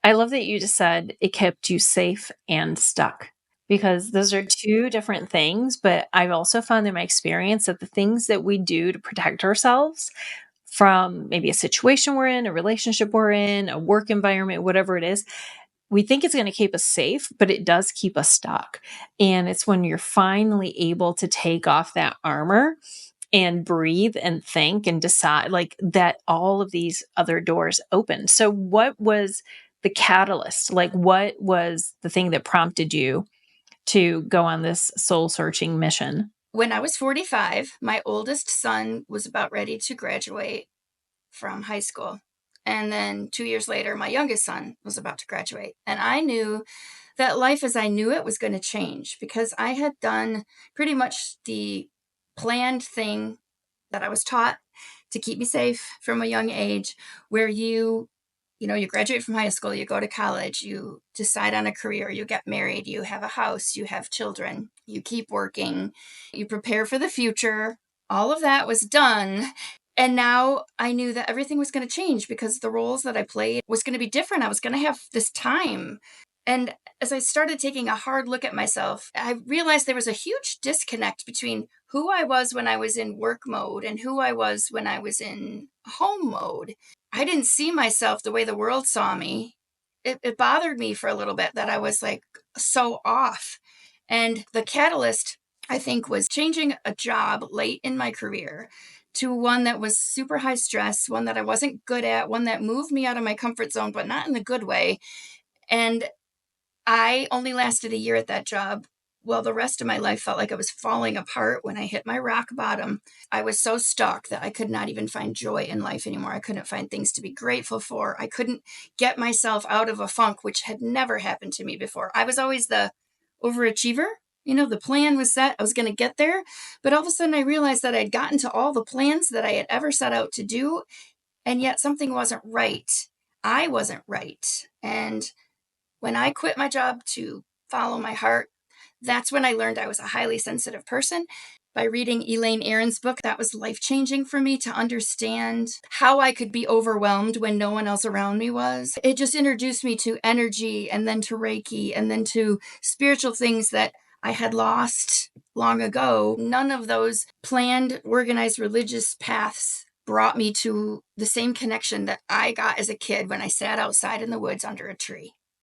I love that you just said it kept you safe and stuck, because those are two different things. But I've also found in my experience that the things that we do to protect ourselves from maybe a situation we're in, a relationship we're in, a work environment, whatever it is, we think it's going to keep us safe, but it does keep us stuck. And it's when you're finally able to take off that armor and breathe and think and decide, like, that all of these other doors open. So what was the catalyst? Like, what was the thing that prompted you to go on this soul searching mission? When I was 45, my oldest son was about ready to graduate from high school. And then 2 years later, my youngest son was about to graduate. And I knew that life as I knew it was going to change because I had done pretty much the planned thing that I was taught to keep me safe from a young age, where you graduate from high school, you go to college, you decide on a career, you get married, you have a house, you have children, you keep working, you prepare for the future. All of that was done. And now I knew that everything was going to change because the roles that I played was going to be different. I was going to have this time. And as I started taking a hard look at myself, I realized there was a huge disconnect between who I was when I was in work mode and who I was when I was in home mode. I didn't see myself the way the world saw me. It bothered me for a little bit that I was like so off. And the catalyst, I think, was changing a job late in my career to one that was super high stress, one that I wasn't good at, one that moved me out of my comfort zone, but not in the good way. And I only lasted a year at that job. Well, the rest of my life felt like I was falling apart when I hit my rock bottom. I was so stuck that I could not even find joy in life anymore. I couldn't find things to be grateful for. I couldn't get myself out of a funk, which had never happened to me before. I was always the overachiever. The plan was set. I was going to get there. But all of a sudden, I realized that I'd gotten to all the plans that I had ever set out to do, and yet something wasn't right. I wasn't right. And when I quit my job to follow my heart, that's when I learned I was a highly sensitive person. By reading Elaine Aron's book, that was life-changing for me to understand how I could be overwhelmed when no one else around me was. It just introduced me to energy and then to Reiki and then to spiritual things that I had lost long ago. None of those planned, organized religious paths brought me to the same connection that I got as a kid when I sat outside in the woods under a tree.